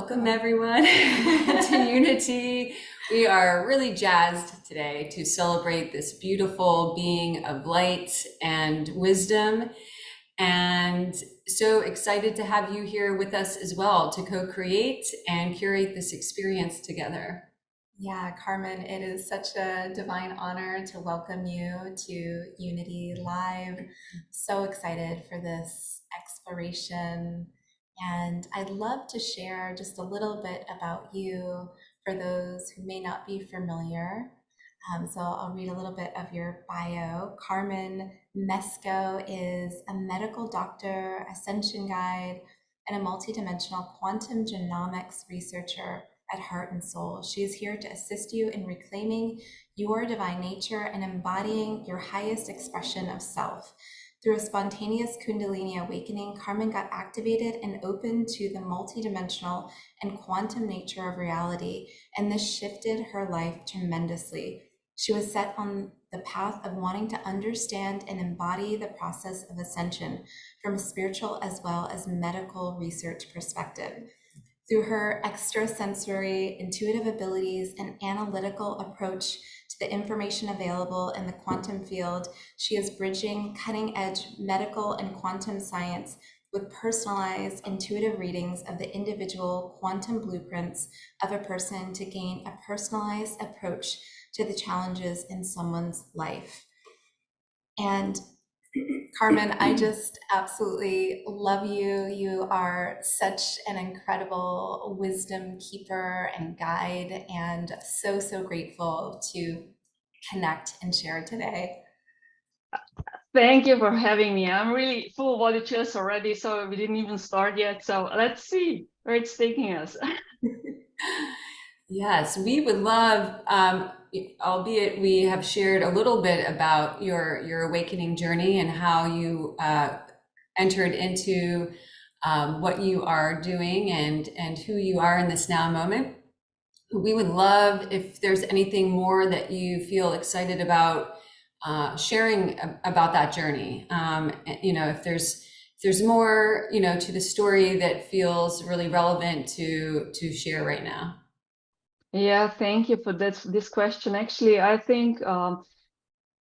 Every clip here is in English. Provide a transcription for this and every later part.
Welcome everyone to Unity. We are really jazzed today to celebrate this beautiful being of light and wisdom, and so excited to have you here with us as well to co-create and curate this experience together. Yeah, Carmen, it is such a divine honor to welcome you to Unity Live. So excited for this exploration. And I'd love to share just a little bit about you for those who may not be familiar. So I'll read a little bit of your bio. Karmen Mesko is a medical doctor, Ascension guide, and a multidimensional quantum genomics researcher at Heart and Soul. She is here to assist you in reclaiming your divine nature and embodying your highest expression of self. Through a spontaneous kundalini awakening, Karmen got activated and open to the multidimensional and quantum nature of reality, and this shifted her life tremendously. She was set on the path of wanting to understand and embody the process of ascension from a spiritual as well as medical research perspective. Through her extrasensory, intuitive abilities, and analytical approach to the information available in the quantum field, she is bridging cutting-edge medical and quantum science with personalized, intuitive readings of the individual quantum blueprints of a person to gain a personalized approach to the challenges in someone's life. And Carmen, I just absolutely love you. You are such an incredible wisdom keeper and guide, and so grateful to connect and share today. Thank you for having me. I'm really full body chills already, so we didn't even start yet. So let's see where it's taking us. Yes, we would love, albeit we have shared a little bit about your awakening journey and how you entered into what you are doing and who you are in this now moment. We would love if there's anything more that you feel excited about sharing about that journey. If there's more, to the story that feels really relevant to share right now. Yeah, thank you for this question. Actually, I think,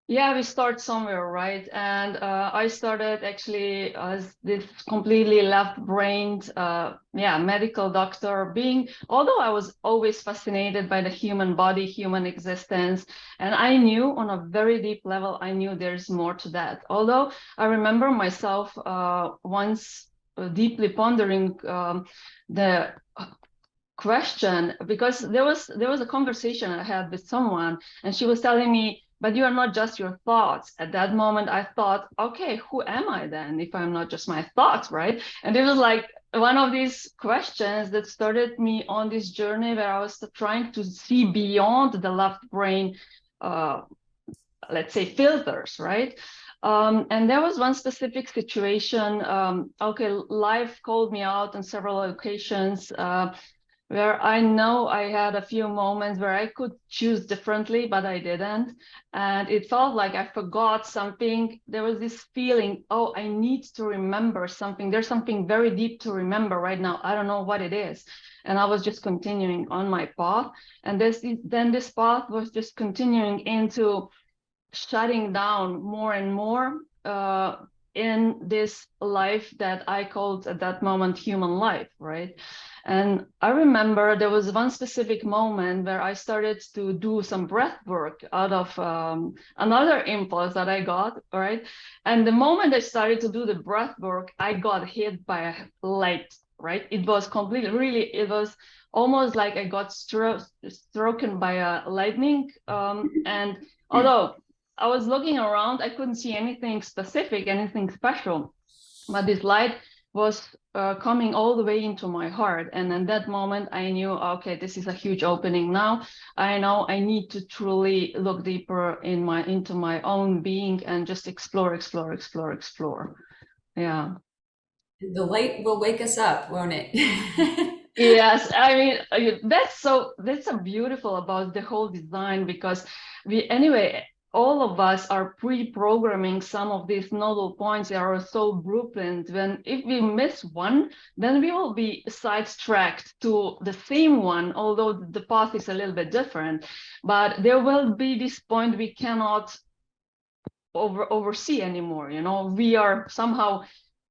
we start somewhere, right? And I started actually as this completely left-brained, medical doctor, although I was always fascinated by the human body, human existence, and I knew on a very deep level, I knew there's more to that. Although I remember myself once deeply pondering the question, because there was a conversation I had with someone, and she was telling me, but you are not just your thoughts. At that moment I thought, okay, who am I then if I'm not just my thoughts, right? And it was like one of these questions that started me on this journey where I was trying to see beyond the left brain, let's say, filters, right? And there was one specific situation. Life called me out on several occasions, where I know I had a few moments where I could choose differently, but I didn't. And it felt like I forgot something. There was this feeling, oh, I need to remember something. There's something very deep to remember right now. I don't know what it is. And I was just continuing on my path. And then this path was just continuing into shutting down more and more in this life that I called at that moment human life, right? And I remember there was one specific moment where I started to do some breath work out of another impulse that I got, right? And the moment I started to do the breath work, I got hit by a light, right? It was it was almost like I got struck by a lightning. And although I was looking around, I couldn't see anything specific, anything special, but this light was coming all the way into my heart. And in that moment, I knew, okay, this is a huge opening now. I know I need to truly look deeper into my own being and just explore. Yeah. The light will wake us up, won't it? Yes, I mean, that's so beautiful about the whole design, because all of us are pre-programming some of these nodal points that are so blueprint. When if we miss one, then we will be sidetracked to the same one, although the path is a little bit different. But there will be this point we cannot oversee anymore. You know, we are somehow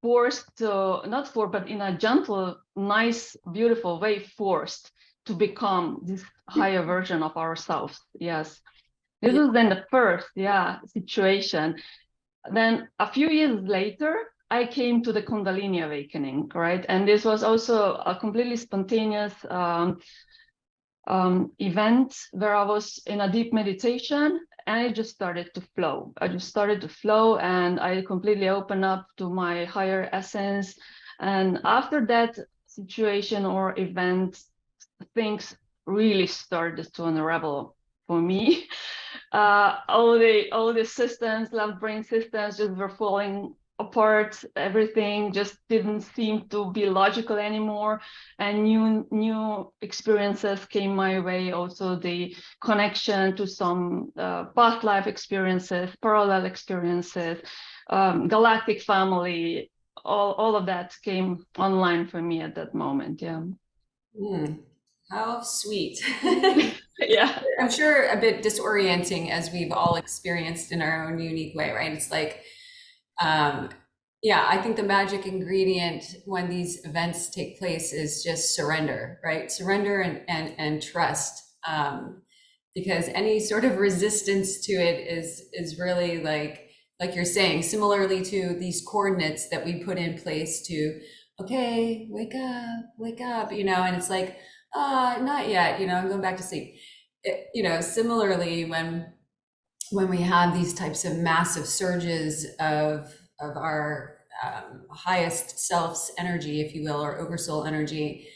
forced to, not for, but in a gentle, nice, beautiful way, forced to become this higher version of ourselves. Yes. This was then the first, situation. Then a few years later, I came to the Kundalini awakening, right? And this was also a completely spontaneous event where I was in a deep meditation and I just started to flow. I just started to flow and I completely opened up to my higher essence. And after that situation or event, things really started to unravel for me. All the systems, left brain systems, just were falling apart. Everything just didn't seem to be logical anymore, and new experiences came my way. Also, the connection to some past life experiences, parallel experiences, galactic family. All of that came online for me at that moment. Yeah. How sweet. Yeah. I'm sure a bit disorienting as we've all experienced in our own unique way, right? It's like, yeah, I think the magic ingredient when these events take place is just surrender, right? Surrender and trust. Because any sort of resistance to it is really like you're saying, similarly to these coordinates that we put in place to, okay, wake up, you know, and it's like, not yet, you know, I'm going back to sleep. You know, similarly, when we have these types of massive surges of our highest self's energy, if you will, or oversoul energy,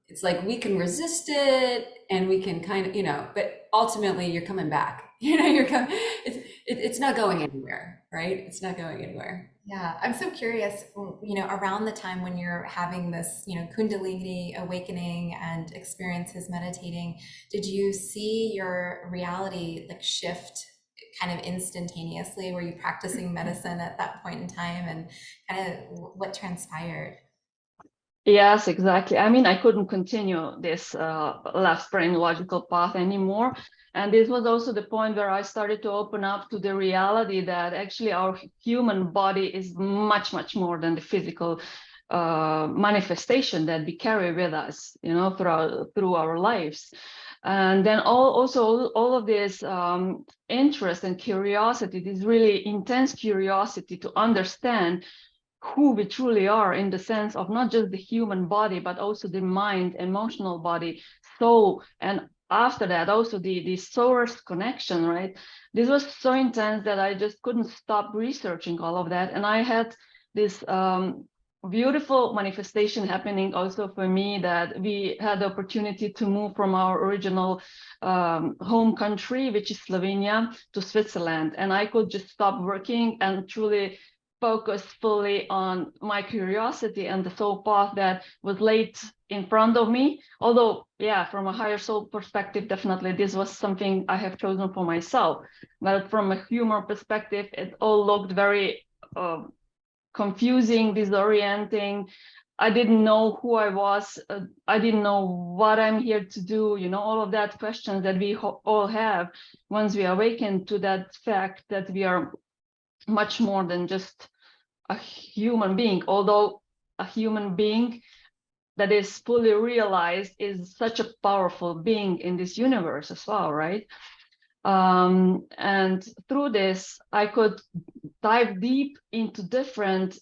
it's like we can resist it and we can kind of, you know, but ultimately you're coming back. You know, it's not going anywhere, right? It's not going anywhere. Yeah, I'm so curious, you know, around the time when you're having this, you know, Kundalini awakening and experiences meditating, did you see your reality like shift kind of instantaneously? Were you practicing medicine at that point in time, and kind of what transpired? Yes, exactly. I mean, I couldn't continue this left brain logical path anymore. And this was also the point where I started to open up to the reality that actually our human body is much, much more than the physical manifestation that we carry with us, you know, through our lives. And then also all of this interest and curiosity, this really intense curiosity to understand who we truly are in the sense of not just the human body, but also the mind, emotional body, soul, and after that also the source connection, right? This was so intense that I just couldn't stop researching all of that. And I had this beautiful manifestation happening also for me, that we had the opportunity to move from our original home country, which is Slovenia, to Switzerland. And I could just stop working and truly focus fully on my curiosity and the soul path that was laid in front of me. Although, yeah, from a higher soul perspective, definitely this was something I have chosen for myself. But from a human perspective, it all looked very confusing, disorienting. I didn't know who I was. I didn't know what I'm here to do. You know, all of that questions that we all have once we awaken to that fact that we are much more than just a human being, although a human being that is fully realized is such a powerful being in this universe as well, right? And through this, I could dive deep into different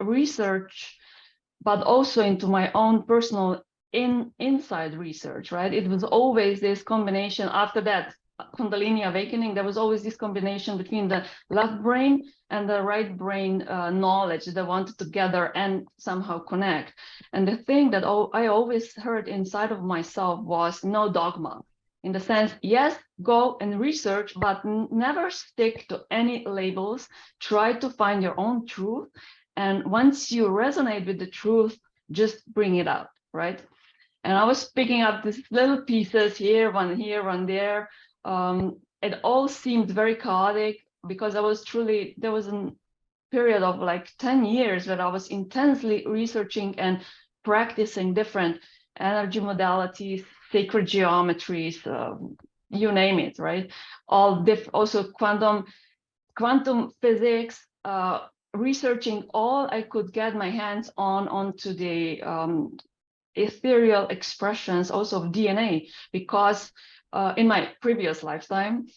research, but also into my own personal inside research, right? It was always this combination after that Kundalini awakening, there was always this combination between the left brain and the right brain knowledge that wanted to gather and somehow connect. And the thing that I always heard inside of myself was no dogma. In the sense, yes, go and research, but never stick to any labels. Try to find your own truth. And once you resonate with the truth, just bring it out, right? And I was picking up these little pieces here, one there, it all seemed very chaotic because there was a period of like 10 years where I was intensely researching and practicing different energy modalities, sacred geometries, you name it, right? Also quantum physics, researching all I could get my hands on onto the ethereal expressions also of DNA, because in my previous lifetime,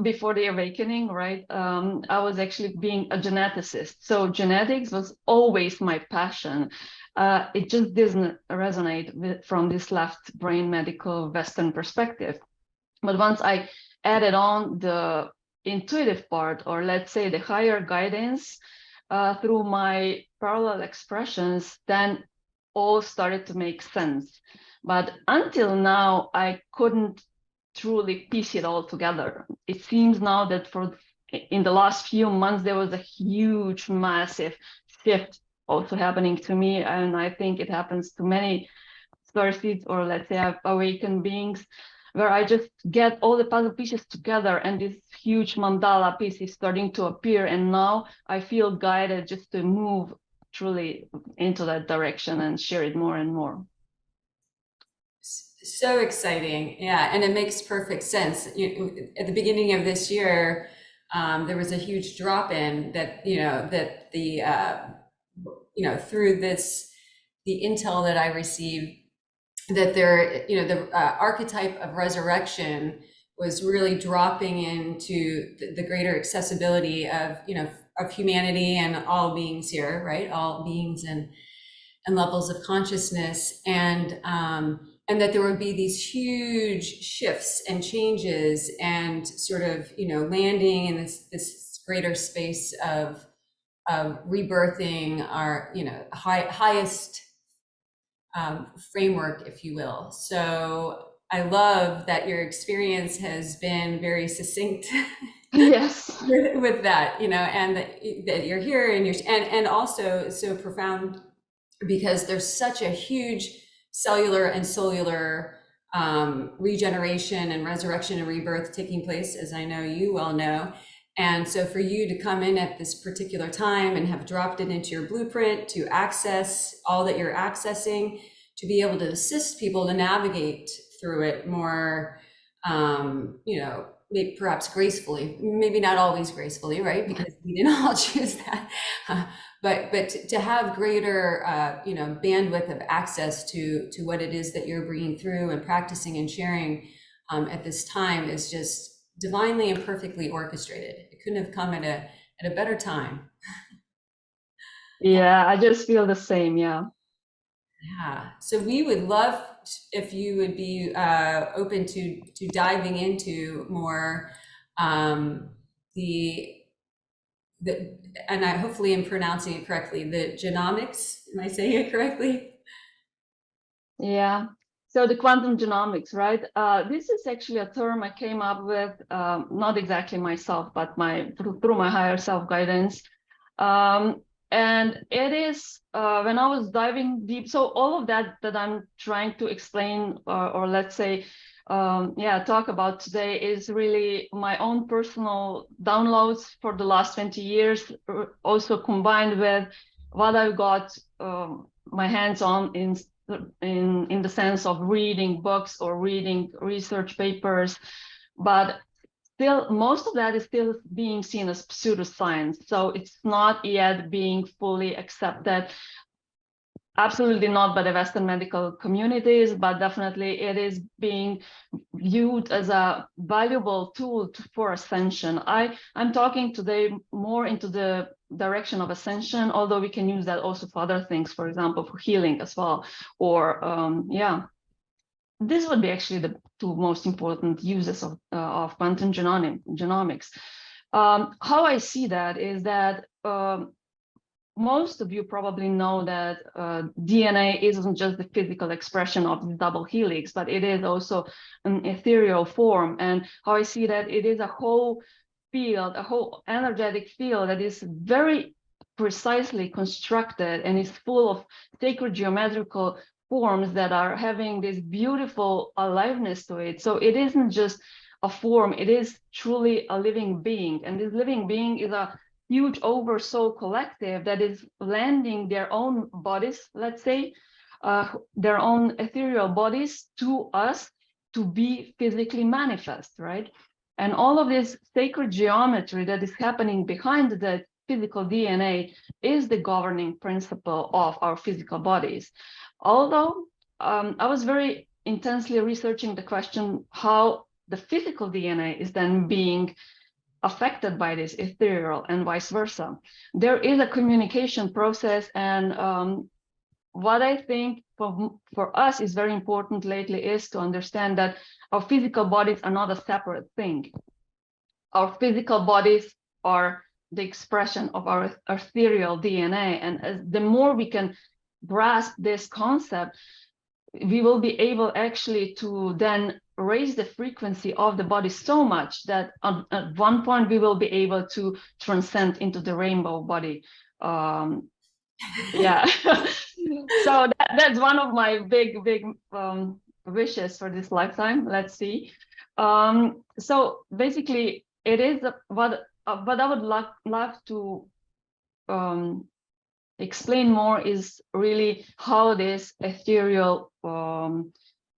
before the awakening, right, I was actually being a geneticist. So genetics was always my passion. It just didn't resonate from this left brain medical Western perspective. But once I added on the intuitive part, or let's say the higher guidance through my parallel expressions, then all started to make sense. But until now, I couldn't truly piece it all together. It seems now that in the last few months, there was a huge, massive shift also happening to me. And I think it happens to many starseeds, or let's say awakened beings, where I just get all the puzzle pieces together and this huge mandala piece is starting to appear. And now I feel guided just to move truly into that direction and share it more and more. So exciting. Yeah. And it makes perfect sense. At the beginning of this year, there was a huge drop in that, that the, through the intel that I received, that the archetype of resurrection was really dropping into the greater accessibility of, of humanity and all beings here, right? All beings and levels of consciousness, and that there would be these huge shifts and changes and sort of, landing in this greater space of rebirthing our, highest framework, if you will. So I love that your experience has been very succinct. Yes. with that, and that you're here and also so profound, because there's such a huge cellular and cellular regeneration and resurrection and rebirth taking place, as I know you well know. And so for you to come in at this particular time and have dropped it into your blueprint to access all that you're accessing, to be able to assist people to navigate through it more, maybe perhaps gracefully, maybe not always gracefully, right? Because we didn't all choose that. But to have greater, bandwidth of access to what it is that you're bringing through and practicing and sharing at this time is just divinely and perfectly orchestrated. It couldn't have come at a better time. Yeah, I just feel the same. Yeah. Yeah. So we would love if you would be open to diving into more and I hopefully am pronouncing it correctly, the genomics. Am I saying it correctly? Yeah. So the quantum genomics, right? This is actually a term I came up with, not exactly myself, but through my higher self guidance. And it is when I was diving deep. So all of that I'm trying to explain, or let's say, talk about today is really my own personal downloads for the last 20 years, also combined with what I've got my hands on in the sense of reading books or reading research papers, but still most of that is still being seen as pseudoscience. So it's not yet being fully accepted. Absolutely not by the Western medical communities, but definitely it is being viewed as a valuable tool for ascension. I'm talking today more into the direction of ascension, although we can use that also for other things, for example, for healing as well. Or this would be actually the two most important uses of quantum genomics. How I see that is that most of you probably know that DNA isn't just the physical expression of the double helix, but it is also an ethereal form. And how I see that it is a whole field, a whole energetic field that is very precisely constructed and is full of sacred geometrical forms that are having this beautiful aliveness to it. So it isn't just a form. It is truly a living being. And this living being is a huge oversoul collective that is lending their own bodies, let's say, their own ethereal bodies to us to be physically manifest, right? And all of this sacred geometry that is happening behind the physical DNA is the governing principle of our physical bodies. Although I was very intensely researching the question how the physical DNA is then being affected by this ethereal and vice versa. There is a communication process, and what I think for us is very important lately is to understand that our physical bodies are not a separate thing. Our physical bodies are the expression of our ethereal DNA. And the more we can grasp this concept, we will be able actually to then raise the frequency of the body so much that at one point we will be able to transcend into the rainbow body. Yeah. So that's one of my big wishes for this lifetime. Let's see. So basically it is what I would love to explain more is really how this ethereal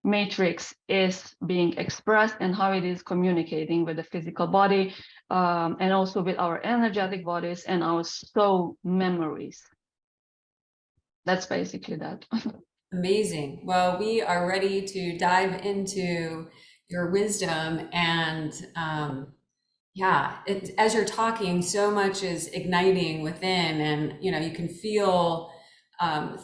matrix is being expressed and how it is communicating with the physical body, and also with our energetic bodies and our soul memories. That's basically that. Amazing. Well, we are ready to dive into your wisdom, and yeah, as you're talking, so much is igniting within, and you can feel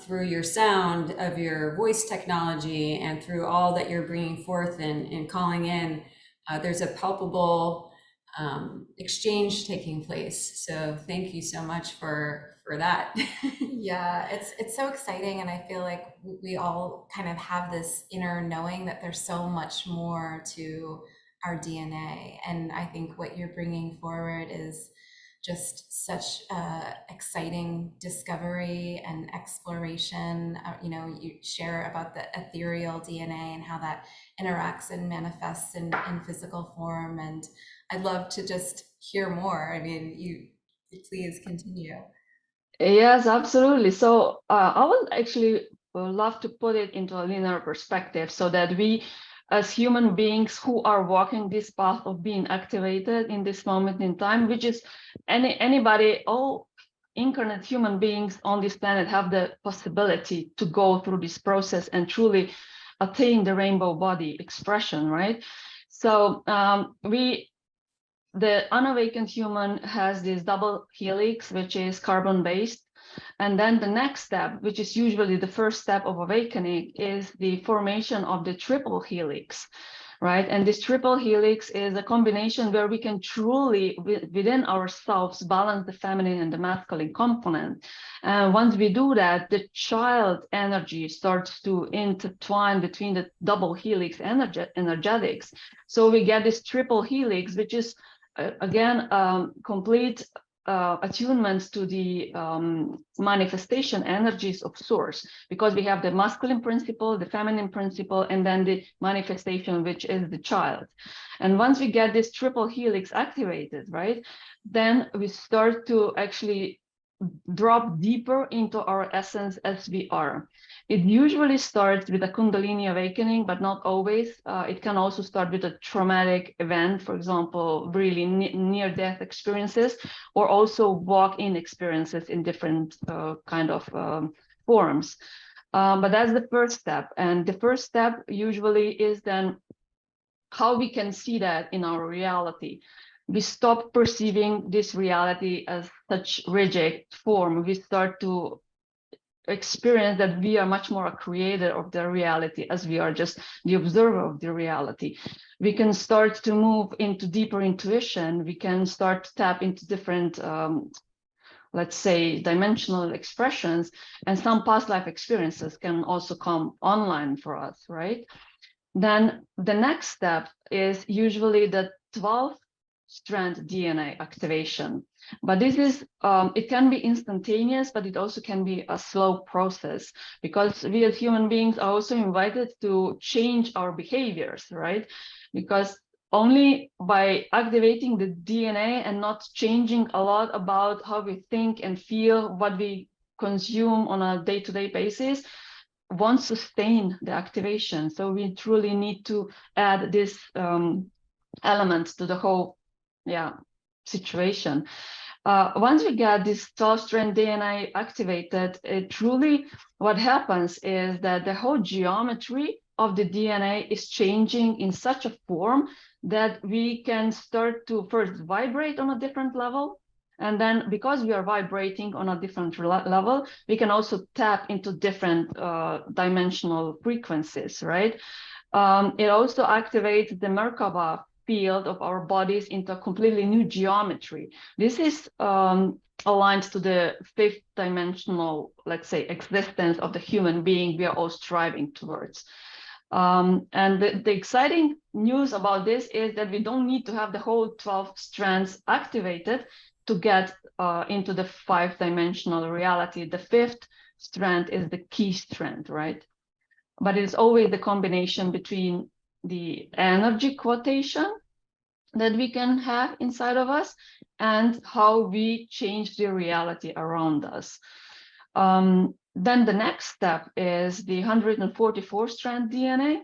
through your sound of your voice technology and through all that you're bringing forth and calling in, there's a palpable exchange taking place. So thank you so much for that. Yeah, it's so exciting, and I feel like we all kind of have this inner knowing that there's so much more to our DNA. And I think what you're bringing forward is just such exciting discovery and exploration. You share about the ethereal DNA and how that interacts and manifests in physical form. And I'd love to just hear more. I mean, you please continue. Yes, absolutely. So I would actually love to put it into a linear perspective so that we, as human beings who are walking this path of being activated in this moment in time, which is anybody, all incarnate human beings on this planet have the possibility to go through this process and truly attain the rainbow body expression, right? So the unawakened human has this double helix, which is carbon-based. And then the next step, which is usually the first step of awakening, is the formation of the triple helix, right? And this triple helix is a combination where we can truly, within ourselves, balance the feminine and the masculine component. And once we do that, the child energy starts to intertwine between the double helix energetics. So we get this triple helix, which is again, complete attunement to the manifestation energies of source, because we have the masculine principle, the feminine principle, and then the manifestation, which is the child. And once we get this triple helix activated, right, then we start to actually drop deeper into our essence as we are. It usually starts with a kundalini awakening, but not always. It can also start with a traumatic event, for example, really near-death experiences, or also walk-in experiences in different kind of forms. But that's the first step. And the first step usually is then how we can see that in our reality. We stop perceiving this reality as such rigid form. We start to experience that we are much more a creator of the reality, as we are just the observer of the reality. We can start to move into deeper intuition. We can start to tap into different, let's say, dimensional expressions, and some past life experiences can also come online for us, right? Then the next step is usually the 12th strand DNA activation. But this is, it can be instantaneous, but it also can be a slow process, because we as human beings are also invited to change our behaviors, right? Because only by activating the DNA and not changing a lot about how we think and feel, what we consume on a day-to-day basis, won't sustain the activation. So we truly need to add this element to the whole situation. Once we get this 12-strand DNA activated, it truly, what happens is that the whole geometry of the DNA is changing in such a form that we can start to first vibrate on a different level. And then because we are vibrating on a different level, we can also tap into different dimensional frequencies, right? It also activates the Merkaba field of our bodies into a completely new geometry. This is aligned to the 5th dimensional, let's say, existence of the human being we are all striving towards. And the exciting news about this is that we don't need to have the whole 12 strands activated to get into the 5-dimensional reality. The 5th strand is the key strand, right? But it's always the combination between the energy quotation that we can have inside of us and how we change the reality around us. Then the next step is the 144-strand DNA,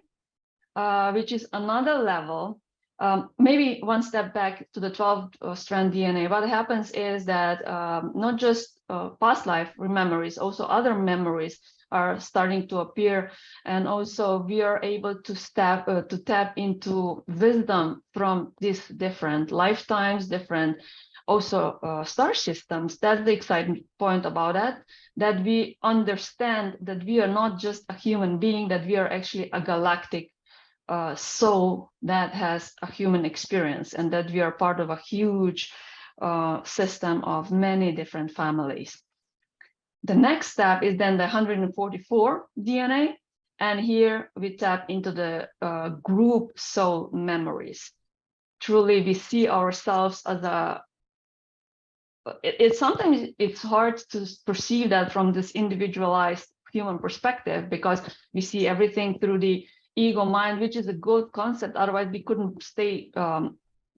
which is another level. Maybe one step back to the 12-strand DNA. What happens is that not just past life memories, also other memories are starting to appear, and also we are able to tap into wisdom from these different lifetimes, different also star systems. That's the exciting point about that we understand that we are not just a human being, that we are actually a galactic soul that has a human experience, and that we are part of a huge system of many different families. The next step is then the 144 DNA, and here we tap into the group soul memories. Truly, we see ourselves as sometimes it's hard to perceive that from this individualized human perspective, because we see everything through the ego mind, which is a good concept. Otherwise, we couldn't stay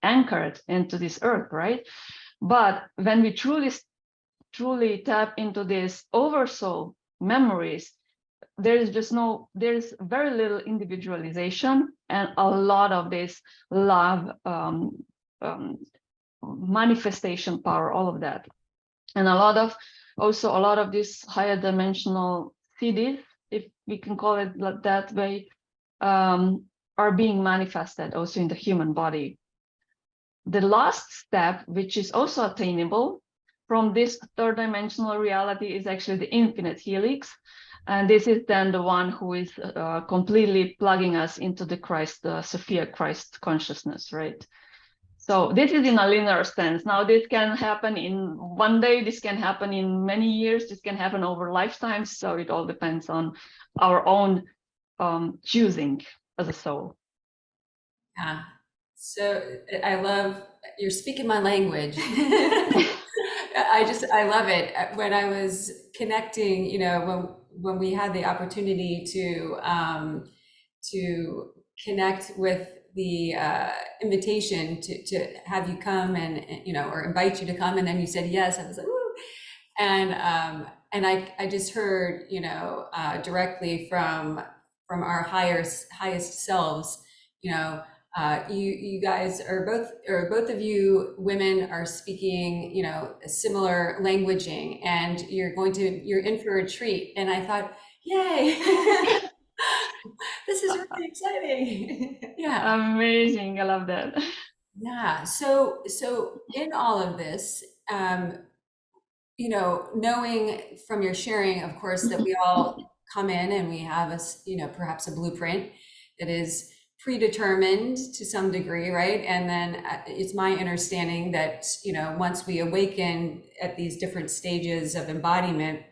anchored into this earth, right? But when we truly tap into this oversoul memories, there's very little individualization and a lot of this love, manifestation power, all of that. And a lot of these higher dimensional CDs, if we can call it that way, are being manifested also in the human body. The last step, which is also attainable from this 3rd dimensional reality, is actually the infinite helix. And this is then the one who is completely plugging us into the Sophia Christ consciousness, right? So this is in a linear sense. Now, this can happen in one day, this can happen in many years, this can happen over lifetimes. So it all depends on our own choosing as a soul. Yeah. So I love, you're speaking my language. I love it. When I was connecting, when we had the opportunity to connect with the invitation to have you come and or invite you to come, and then you said yes, I was like, woo. And I just heard, directly from our highest selves, you guys are both of you women are speaking, a similar languaging, and you're in for a treat. And I thought, yay, this is really exciting. Yeah. Amazing. I love that. Yeah. So in all of this, knowing from your sharing, of course, that we all come in and we have perhaps a blueprint that is predetermined to some degree, right? And then it's my understanding that, once we awaken at these different stages of embodiment,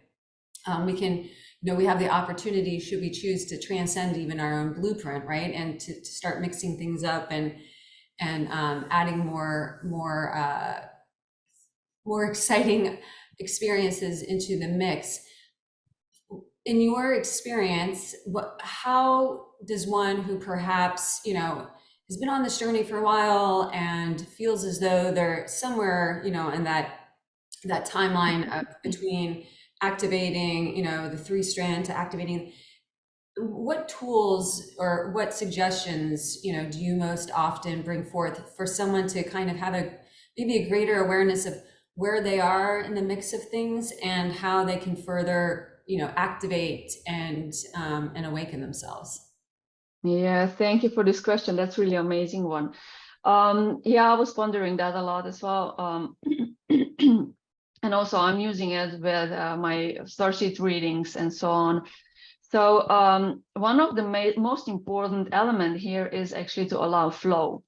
we can, we have the opportunity, should we choose, to transcend even our own blueprint, right? And to start mixing things up and adding more exciting experiences into the mix. In your experience, how does one who perhaps, has been on this journey for a while and feels as though they're somewhere, you know, in that timeline of between activating, you know, the 3-strand to activating, what tools or what suggestions, you know, do you most often bring forth for someone to kind of have maybe a greater awareness of where they are in the mix of things and how they can further, you know, activate and awaken themselves? Yeah, thank you for this question. That's really amazing one. Yeah, I was pondering that a lot as well. And also I'm using it with my starseed readings and so on. So one of the most important element here is actually to allow flow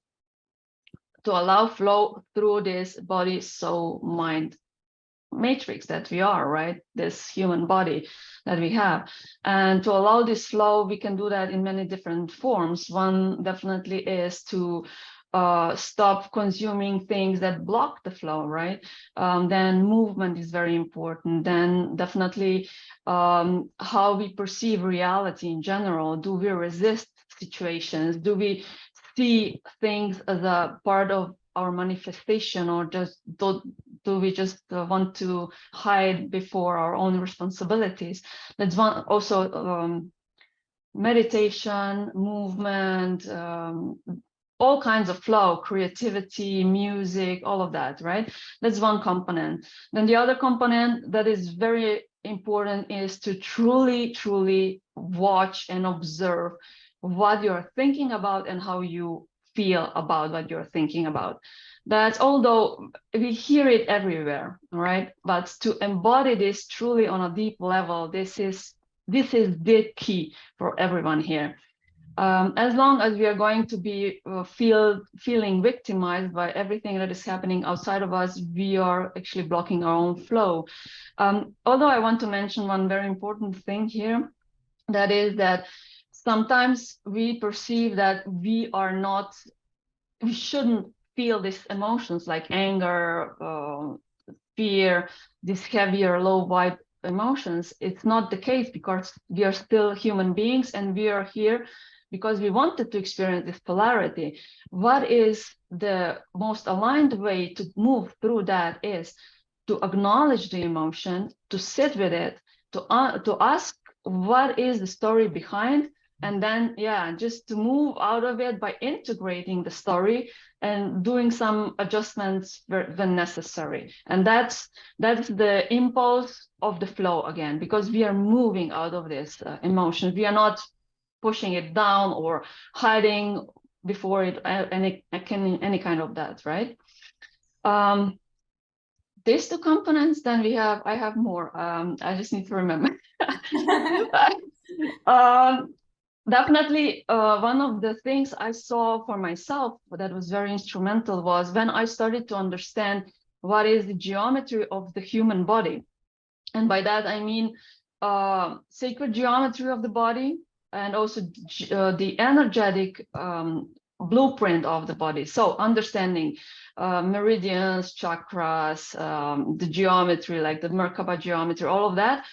through this body, soul, mind matrix that we are, right? This human body that we have. And to allow this flow, we can do that in many different forms. One definitely is to stop consuming things that block the flow, right? Then movement is very important. Then definitely how we perceive reality in general. Do we resist situations? Do we see things as a part of our manifestation, or just do we just want to hide before our own responsibilities? That's one. Also meditation, movement, all kinds of flow, creativity, music, all of that, right? That's one component. Then the other component that is very important is to truly watch and observe what you're thinking about and how you feel about what you're thinking about. That's, although we hear it everywhere, right? But to embody this truly on a deep level, this is the key for everyone here. As long as we are going to be feeling victimized by everything that is happening outside of us, we are actually blocking our own flow. Although I want to mention one very important thing here, that is that sometimes we perceive that we shouldn't feel these emotions like anger, fear, these heavier, low vibe emotions. It's not the case, because we are still human beings and we are here because we wanted to experience this polarity. What is the most aligned way to move through that is to acknowledge the emotion, to sit with it, to ask what is the story behind, and then, yeah, just to move out of it by integrating the story and doing some adjustments when necessary. And that's the impulse of the flow again, because we are moving out of this emotion. We are not pushing it down or hiding before it, any kind of that, right? These two components, then I have more. I just need to remember. Definitely, one of the things I saw for myself that was very instrumental was when I started to understand what is the geometry of the human body. And by that, I mean sacred geometry of the body, and also the energetic blueprint of the body. So understanding meridians, chakras, the geometry, like the Merkaba geometry, all of that.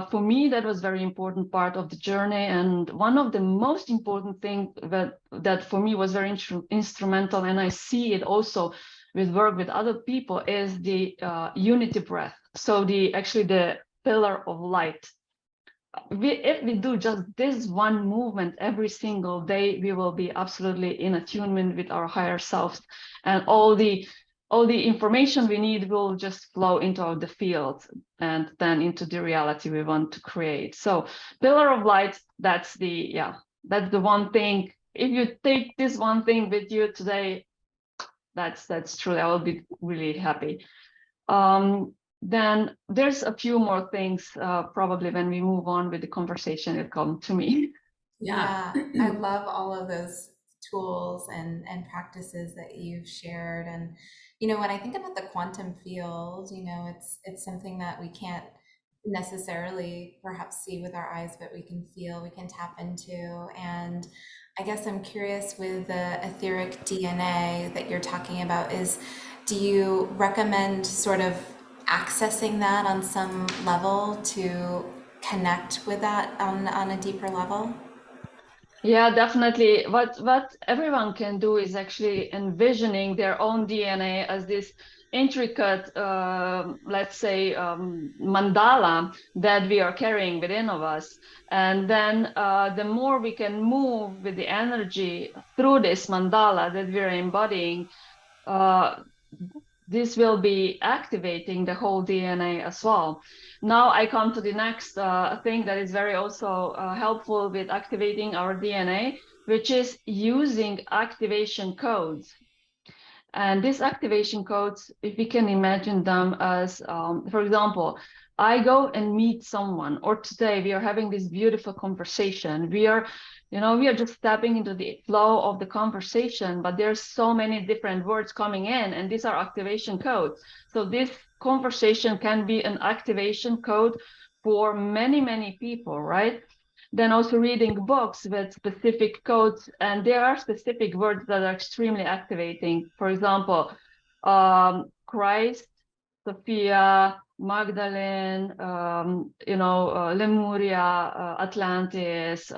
For me, that was very important part of the journey. And one of the most important things that for me was very instrumental, and I see it also with work with other people, is the unity breath. So actually the pillar of light. If we do just this one movement every single day, we will be absolutely in attunement with our higher selves, and all the information we need will just flow into the field and then into the reality we want to create. So pillar of light, that's the one thing. If you take this one thing with you today, that's true. I will be really happy. Then there's a few more things, probably when we move on with the conversation, it'll come to me. Yeah, I love all of those tools and practices that you've shared. And when I think about the quantum field, it's something that we can't necessarily perhaps see with our eyes, but we can feel, we can tap into. And I guess I'm curious, with the etheric DNA that you're talking about, do you recommend sort of accessing that on some level to connect with that on a deeper level? Yeah, definitely. What everyone can do is actually envisioning their own DNA as this intricate, let's say, mandala that we are carrying within of us. And then the more we can move with the energy through this mandala that we are embodying, uh, this will be activating the whole DNA as well. Now I come to the next thing that is very also helpful with activating our DNA, which is using activation codes. And these activation codes, if we can imagine them as, for example, I go and meet someone, or today we are having this beautiful conversation. We are just stepping into the flow of the conversation, but there's so many different words coming in, and these are activation codes. So this conversation can be an activation code for many, many people, right? Then also reading books with specific codes, and there are specific words that are extremely activating. For example, Christ, Sophia, Magdalene, Lemuria, Atlantis,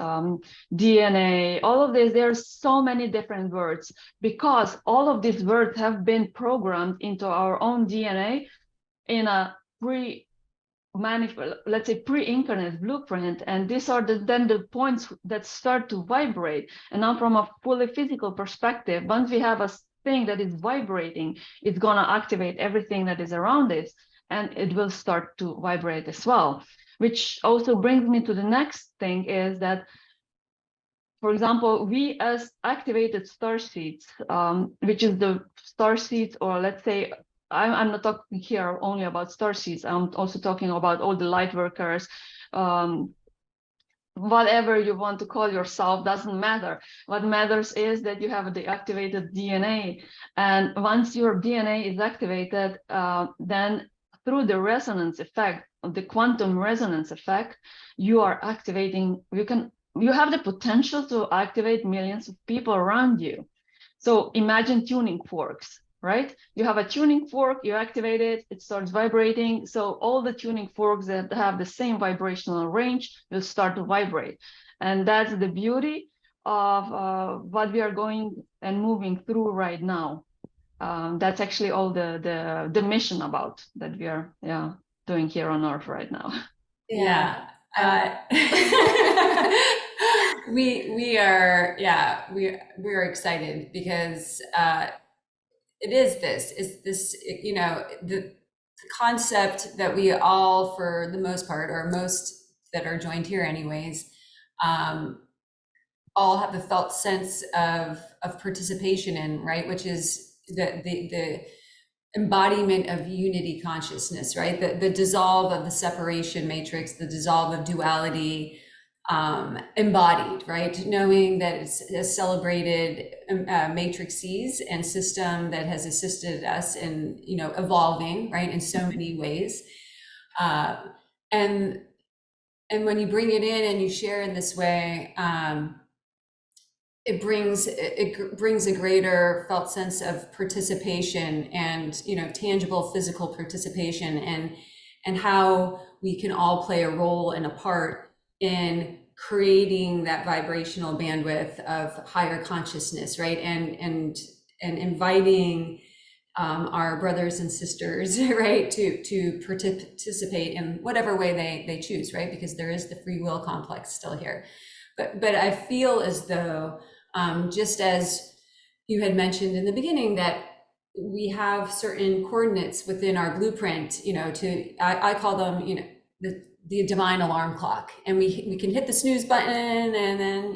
DNA, all of this. There's so many different words because all of these words have been programmed into our own DNA in a pre let's say pre-incarnate blueprint, and these are then the points that start to vibrate. And now from a fully physical perspective, once we have a thing that is vibrating, it's going to activate everything that is around it, and it will start to vibrate as well. Which also brings me to the next thing, is that, for example, we as activated star seeds, which is the star seeds, or let's say, I'm not talking here only about star seeds. I'm also talking about all the light workers, whatever you want to call yourself, doesn't matter. What matters is that you have the activated DNA. And once your DNA is activated, then through the resonance effect, the quantum resonance effect, you are activating, you have the potential to activate millions of people around you. So imagine tuning forks, right? You have a tuning fork, you activate it, it starts vibrating. So all the tuning forks that have the same vibrational range will start to vibrate. And that's the beauty of what we are going and moving through right now. That's actually all the mission about that we are doing here on Earth right now. Yeah. I We are excited because it is this, the concept that we all, for the most part, or most that are joined here anyways, um, all have the felt sense of participation in, right? Which is the embodiment of unity consciousness, right? The dissolve of the separation matrix, the dissolve of duality, embodied, right? Knowing that it's a celebrated matrices and system that has assisted us in, evolving, right, in so many ways. Uh, and and when you bring it in and you share in this way, it brings a greater felt sense of participation and, tangible physical participation, and how we can all play a role and a part in creating that vibrational bandwidth of higher consciousness, right? And inviting our brothers and sisters, right, to participate in whatever way they choose, right? Because there is the free will complex still here. But I feel as though, just as you had mentioned in the beginning, that we have certain coordinates within our blueprint, I call them, the divine alarm clock, and we can hit the snooze button, and then,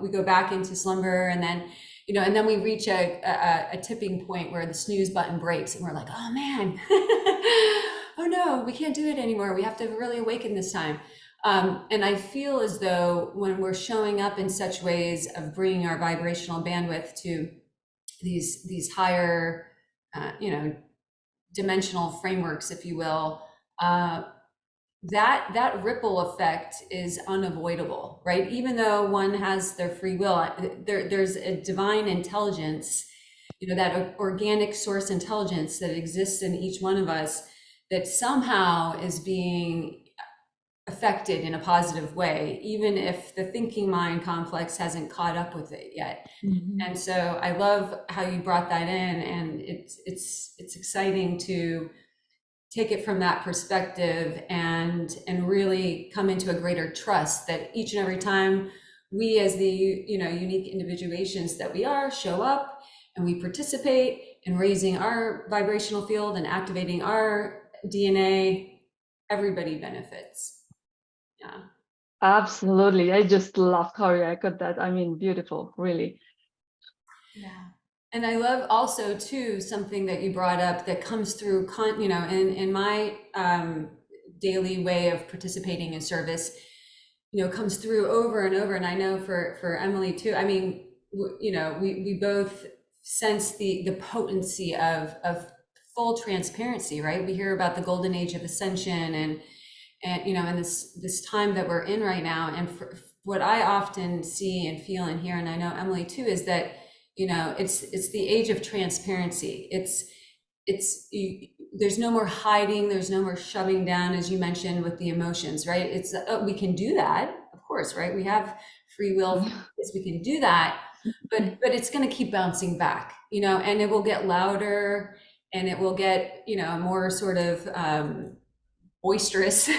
we go back into slumber, and then, and then we reach a tipping point where the snooze button breaks, and we're like, oh man, oh no, we can't do it anymore. We have to really awaken this time. And I feel as though when we're showing up in such ways of bringing our vibrational bandwidth to these higher, dimensional frameworks, if you will, that ripple effect is unavoidable, right? Even though one has their free will, there's a divine intelligence, that organic source intelligence that exists in each one of us, that somehow is being affected in a positive way, even if the thinking mind complex hasn't caught up with it yet. And so I love how you brought that in, and it's exciting to take it from that perspective and really come into a greater trust that each and every time we, as the unique individuations that we are, show up and we participate in raising our vibrational field and activating our DNA, everybody benefits. Yeah. Absolutely. I just love how you echoed that. I mean, beautiful, really. Yeah. And I love also too, something that you brought up that comes through, in my daily way of participating in service, comes through over and over. And I know for Emily too, I mean, we both sense the potency of full transparency, right? We hear about the golden age of Ascension and this time that we're in right now. And what I often see and feel and hear, and I know Emily too, is that it's the age of transparency. There's no more hiding, there's no more shoving down, as you mentioned, with the emotions, right? We can do that, of course, right? We have free will, we can do that, but it's going to keep bouncing back, and it will get louder, and it will get more sort of boisterous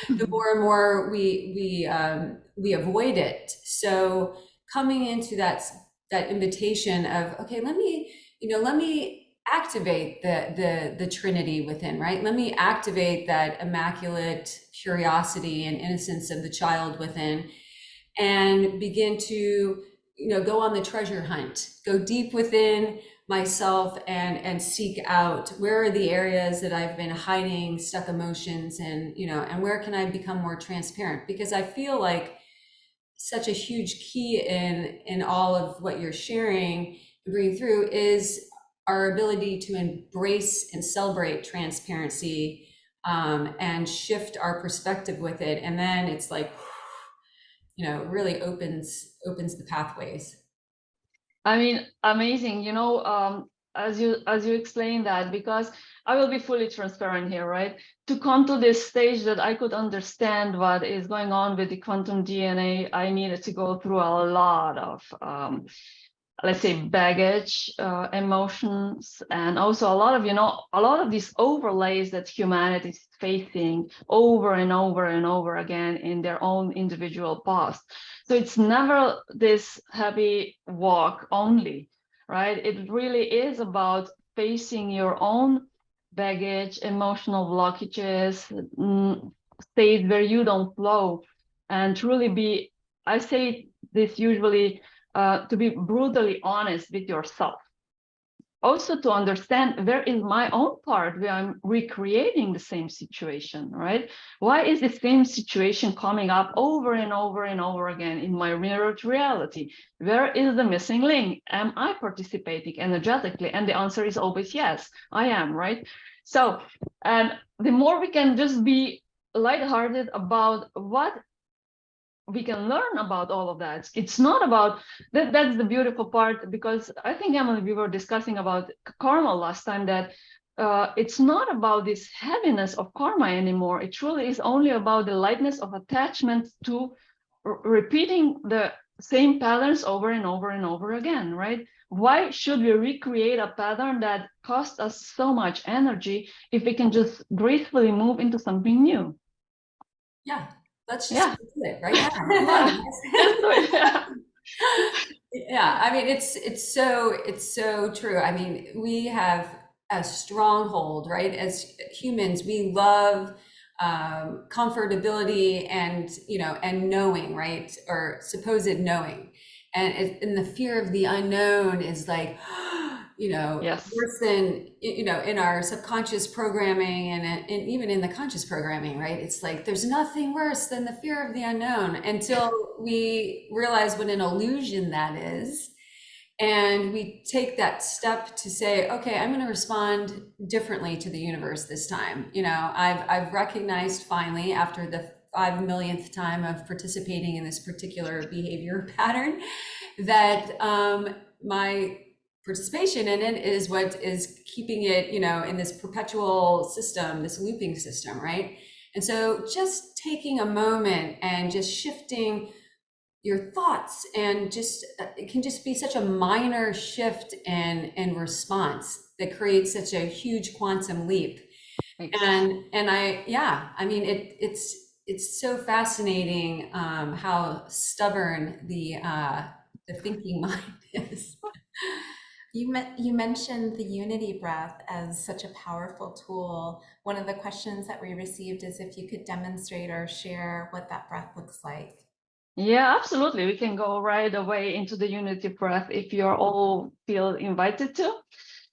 the more and more we avoid it. So coming into that invitation of, okay, let me activate the Trinity within, right? Let me activate that immaculate curiosity and innocence of the child within, and begin to go on the treasure hunt, go deep within myself and seek out where are the areas that I've been hiding stuck emotions, and where can I become more transparent? Because I feel like such a huge key in all of what you're sharing and bringing through is our ability to embrace and celebrate transparency, and shift our perspective with it. And then it's like, really opens the pathways. I mean, amazing. As you explain that, because I will be fully transparent here, right? To come to this stage that I could understand what is going on with the quantum DNA, I needed to go through a lot of, let's say, baggage, emotions, and also a lot of these overlays that humanity is facing over and over and over again in their own individual past. So it's never this happy walk only, right? It really is about facing your own baggage, emotional blockages, state where you don't flow, and truly be, I say this usually, to be brutally honest with yourself. Also to understand where is my own part where I'm recreating the same situation, right? Why is the same situation coming up over and over and over again in my mirrored reality? Where is the missing link? Am I participating energetically? And the answer is always yes, I am, right? So, and the more we can just be lighthearted about what we can learn about all of that. It's not about that. That's the beautiful part, because I think, Emily, we were discussing about karma last time, that it's not about this heaviness of karma anymore. It truly is only about the lightness of attachment to repeating the same patterns over and over and over again, right? Why should we recreate a pattern that costs us so much energy if we can just gracefully move into something new? Yeah. Let's just do it right now. Yeah, I mean, it's so true. I mean, we have a stronghold, right? As humans, we love comfortability and and knowing, right? Or supposed knowing, and the fear of the unknown is like, Yes. worse than in our subconscious programming and even in the conscious programming, right? It's like there's nothing worse than the fear of the unknown, until we realize what an illusion that is, and we take that step to say, okay, I'm going to respond differently to the universe this time. I've recognized finally, after the 5 millionth time of participating in this particular behavior pattern, that my participation in it is what is keeping it, in this perpetual system, this looping system, right? And so just taking a moment and just shifting your thoughts, and just it can just be such a minor shift in response that creates such a huge quantum leap. And I mean, it's so fascinating how stubborn the thinking mind is. You mentioned the unity breath as such a powerful tool. One of the questions that we received is if you could demonstrate or share what that breath looks like. Yeah, absolutely. We can go right away into the unity breath if you're all feel invited to.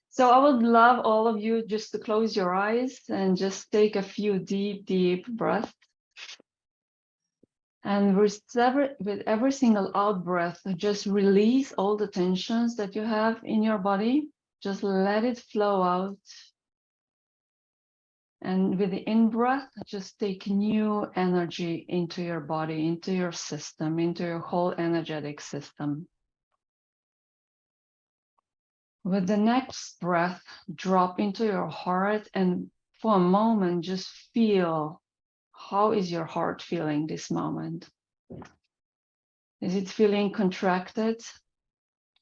So I would love all of you just to close your eyes and just take a few deep breaths. And with every single out breath, just release all the tensions that you have in your body. Just let it flow out. And with the in-breath, just take new energy into your body, into your system, into your whole energetic system. With the next breath, drop into your heart, and for a moment, just feel, how is your heart feeling this moment? Is it feeling contracted?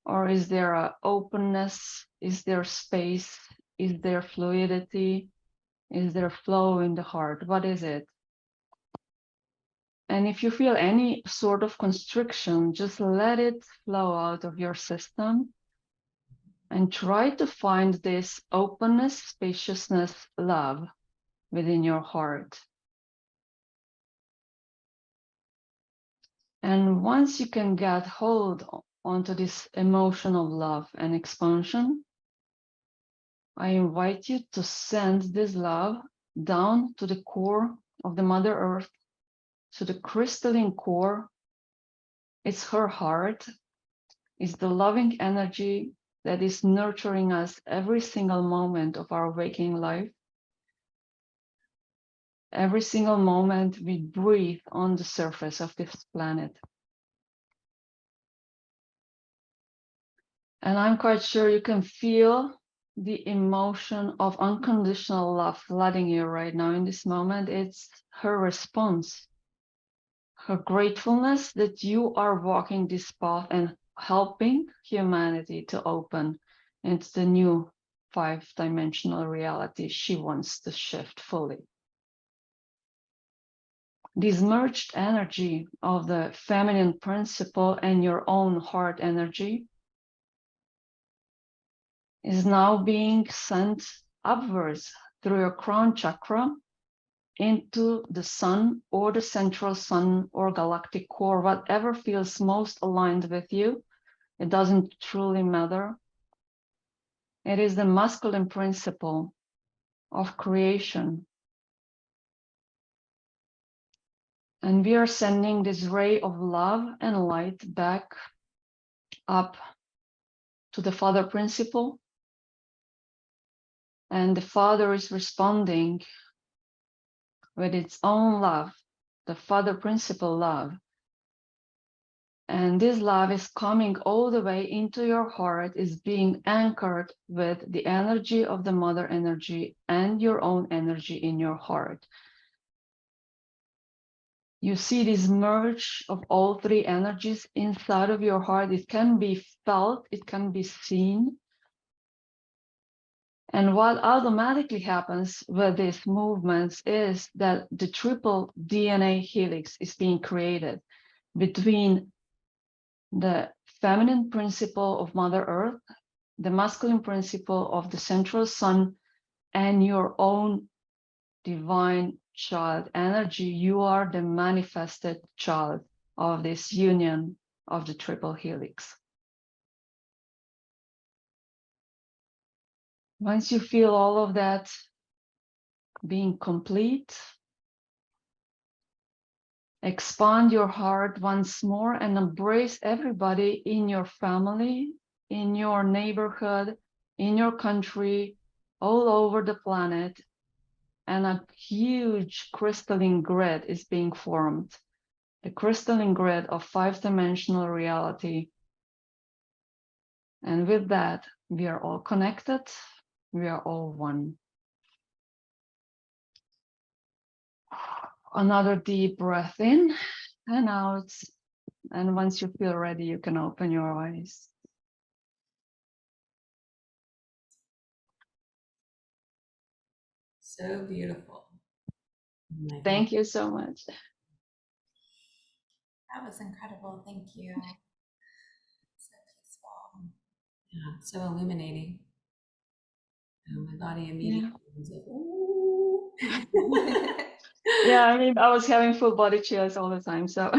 Or is there an openness? Is there space? Is there fluidity? Is there flow in the heart? What is it? And if you feel any sort of constriction, just let it flow out of your system and try to find this openness, spaciousness, love within your heart. And once you can get hold onto this emotional love and expansion, I invite you to send this love down to the core of the Mother Earth, to the crystalline core. It's her heart. It's the loving energy that is nurturing us every single moment of our waking life. Every single moment we breathe on the surface of this planet. And I'm quite sure you can feel the emotion of unconditional love flooding you right now in this moment. It's her response, her gratefulness that you are walking this path and helping humanity to open into the new 5-dimensional reality she wants to shift fully. This merged energy of the feminine principle and your own heart energy is now being sent upwards through your crown chakra into the sun or the central sun or galactic core, whatever feels most aligned with you. It doesn't truly matter. It is the masculine principle of creation. And we are sending this ray of love and light back up to the Father principle. And the Father is responding with its own love, the Father principle love. And this love is coming all the way into your heart, is being anchored with the energy of the Mother energy and your own energy in your heart. You see this merge of all three energies inside of your heart. It can be felt, it can be seen. And what automatically happens with these movements is that the triple DNA helix is being created between the feminine principle of Mother Earth, the masculine principle of the central sun, and your own divine child energy. You are the manifested child of this union of the triple helix. Once you feel all of that being complete, expand your heart once more and embrace everybody in your family, in your neighborhood, in your country, all over the planet. And a huge crystalline grid is being formed. The crystalline grid of 5-dimensional reality. And with that, we are all connected. We are all one. Another deep breath in and out. And once you feel ready, you can open your eyes. So beautiful. Thank you so much. That was incredible. Thank you. So peaceful. Yeah, so illuminating. My body immediately was like, ooh. Yeah, I mean, I was having full body chills all the time. So,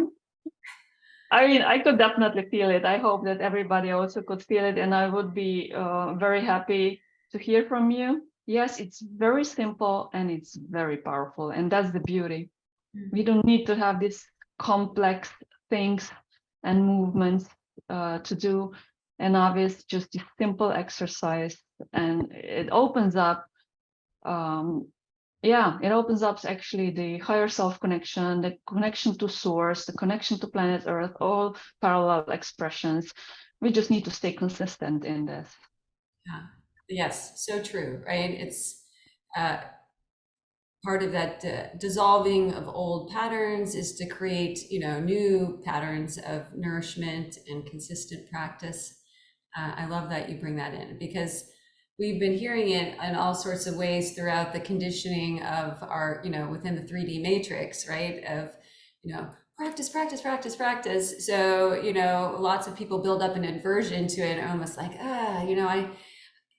I mean, I could definitely feel it. I hope that everybody also could feel it. And I would be very happy to hear from you. Yes, it's very simple and it's very powerful. And that's the beauty. We don't need to have these complex things and movements to do. And obviously, just a simple exercise. And it opens up it opens up actually the higher self connection, the connection to source, the connection to planet Earth, all parallel expressions. We just need to stay consistent in this. Yeah. Yes, so true, right? It's part of that dissolving of old patterns is to create, new patterns of nourishment and consistent practice. I love that you bring that in because we've been hearing it in all sorts of ways throughout the conditioning of our, within the 3D matrix, right? Of, practice, practice, practice, practice. So, lots of people build up an aversion to it, almost like,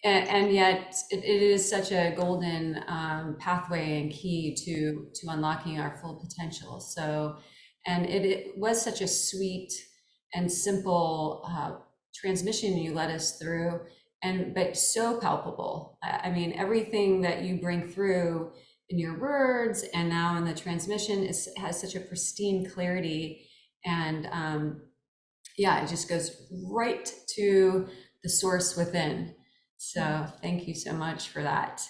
and yet it is such a golden pathway and key to unlocking our full potential. So, and it was such a sweet and simple transmission you led us through, but so palpable. I mean, everything that you bring through in your words and now in the transmission has such a pristine clarity, and it just goes right to the source within. So thank you so much for that.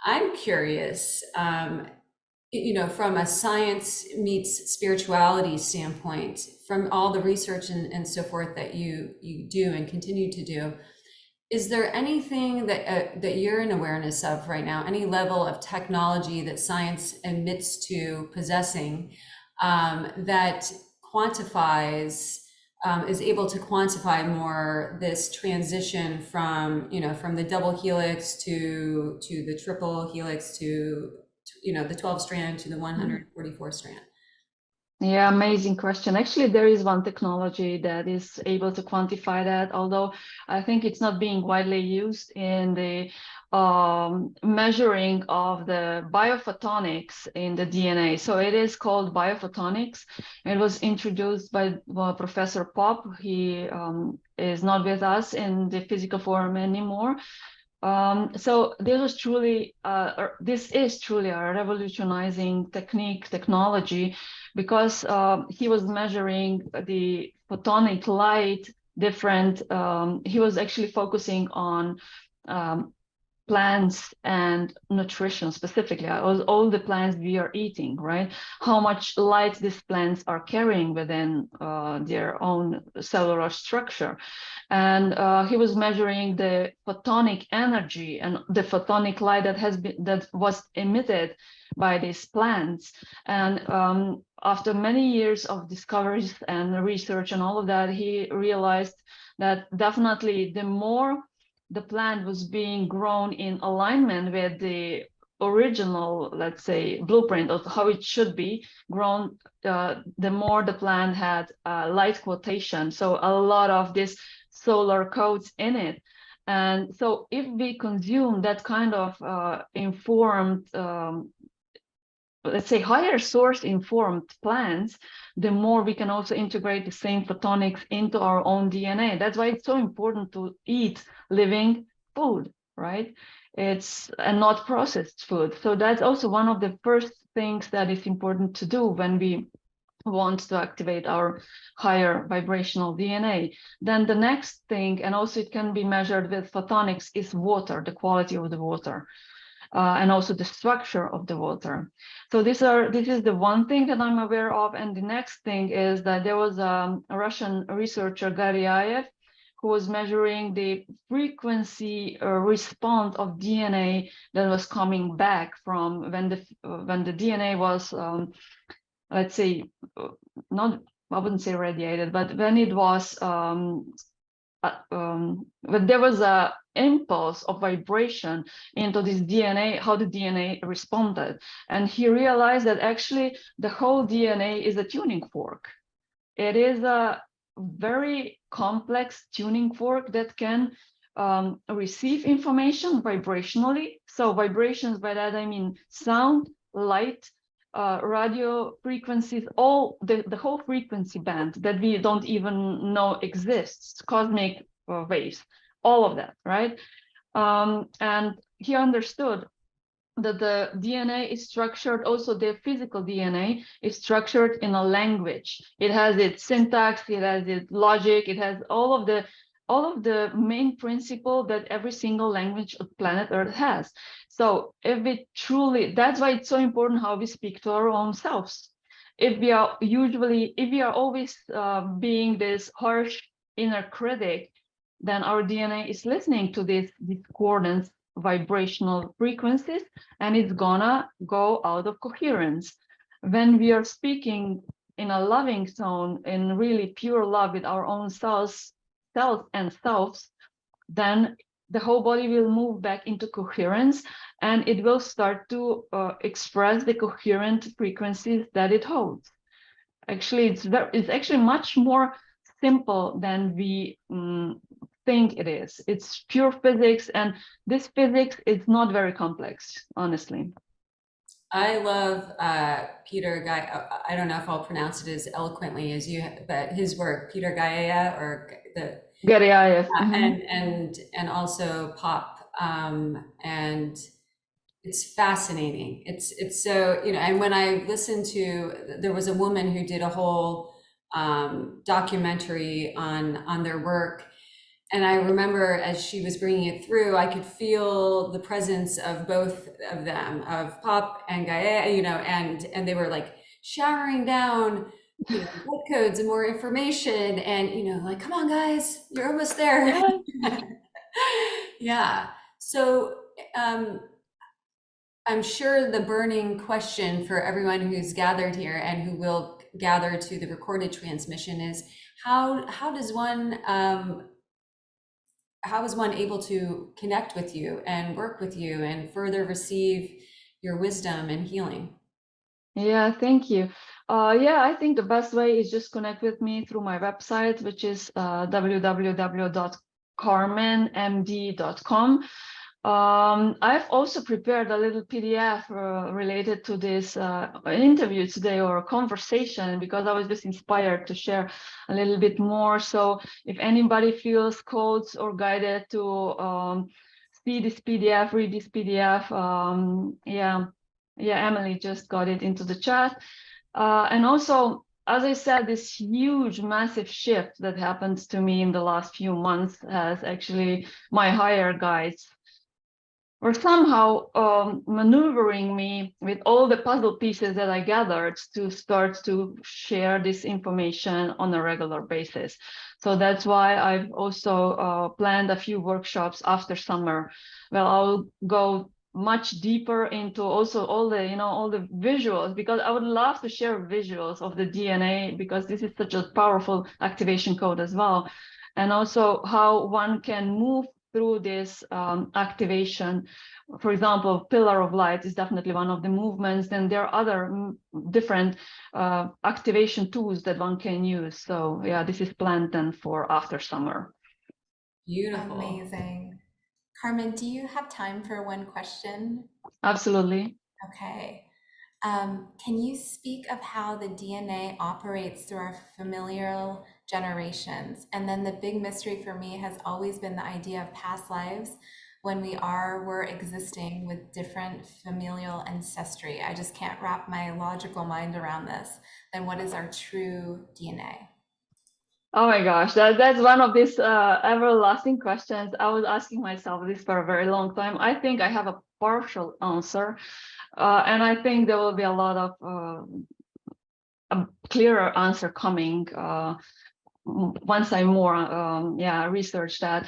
I'm curious, from a science meets spirituality standpoint, from all the research and so forth that you do and continue to do, is there anything that you're in awareness of right now, any level of technology that science admits to possessing that quantifies is able to quantify more this transition from the double helix to the triple helix to the 12 strand to the 144 strand? Yeah, amazing question. Actually, there is one technology that is able to quantify that, although I think it's not being widely used in the measuring of the biophotonics in the DNA. So it is called biophotonics. It was introduced by Professor Pop. He is not with us in the physical form anymore. So this is truly a revolutionizing technology, because he was measuring the photonic light different. He was actually focusing on plants and nutrition specifically, all the plants we are eating, right? How much light these plants are carrying within their own cellular structure. And he was measuring the photonic energy and the photonic light that was emitted by these plants. And after many years of discoveries and research and all of that, he realized that definitely the more the plant was being grown in alignment with the original, let's say, blueprint of how it should be grown, the more the plant had light quotation. So a lot of this solar codes in it. And so if we consume that kind of informed, let's say higher source informed plants, the more we can also integrate the same photonics into our own DNA. That's why it's so important to eat living food, right? And not processed food. So that's also one of the first things that is important to do when we want to activate our higher vibrational DNA. Then the next thing, and also it can be measured with photonics, is water, the quality of the water. And also the structure of the water. So this is the one thing that I'm aware of. And the next thing is that there was a Russian researcher, Garyaev, who was measuring the frequency response of DNA that was coming back from when the DNA was, let's say, not, I wouldn't say radiated, but when it was when there was a impulse of vibration into this DNA, how the DNA responded. And he realized that actually the whole DNA is a tuning fork. It is a very complex tuning fork that can receive information vibrationally. So vibrations, by that I mean sound, light, radio frequencies, all the whole frequency band that we don't even know exists, cosmic waves, all of that, right? And he understood that the DNA is structured, also the physical DNA is structured in a language. It has its syntax, it has its logic, it has all of the main principle that every single language of planet Earth has. So if we truly, that's why it's so important how we speak to our own selves. If we are always being this harsh inner critic, then our DNA is listening to these discordance vibrational frequencies, and it's gonna go out of coherence. When we are speaking in a loving tone, in really pure love with our own selves and selves, then the whole body will move back into coherence, and it will start to express the coherent frequencies that it holds. Actually, it's actually much more simple than we think it is. It's pure physics, and this physics is not very complex, honestly. I love Peter Guy. I don't know if I'll pronounce it as eloquently as you, but his work, Peter Gaia, or the Gariaev. and also Pop, and it's fascinating. It's so, you know, and when I listened to, there was a woman who did a whole documentary on their work. And I remember as she was bringing it through, I could feel the presence of both of them, of Pop and Gaia, you know, and they were like showering down, you know, blood codes and more information, and you know, like, come on, guys, you're almost there. Yeah. Yeah. So I'm sure the burning question for everyone who's gathered here and who will gather to the recorded transmission is how is one able to connect with you and work with you and further receive your wisdom and healing? Yeah, thank you. Yeah, I think the best way is just connect with me through my website, which is www.karmenmd.com. I've also prepared a little PDF related to this interview today, or conversation, because I was just inspired to share a little bit more. So if anybody feels called or guided to see this PDF, read this PDF, yeah, Emily just got it into the chat. And also, as I said, this huge, massive shift that happened to me in the last few months has actually my higher guides or somehow maneuvering me with all the puzzle pieces that I gathered to start to share this information on a regular basis. So that's why I've also planned a few workshops after summer. Well, I'll go much deeper into also all the, you know, all the visuals, because I would love to share visuals of the DNA, because this is such a powerful activation code as well. And also how one can move through this activation. For example, pillar of light is definitely one of the movements, and there are other different activation tools that one can use. So yeah, this is planned then for after summer. Beautiful. Amazing. Karmen, do you have time for one question? Absolutely. Okay. Can you speak of how the DNA operates through our familial generations? And then the big mystery for me has always been the idea of past lives, when we're existing with different familial ancestry. I just can't wrap my logical mind around this. Then what is our true DNA? Oh my gosh, that's one of these everlasting questions. I was asking myself this for a very long time. I think I have a partial answer, and I think there will be a lot of a clearer answer coming once I more researched that.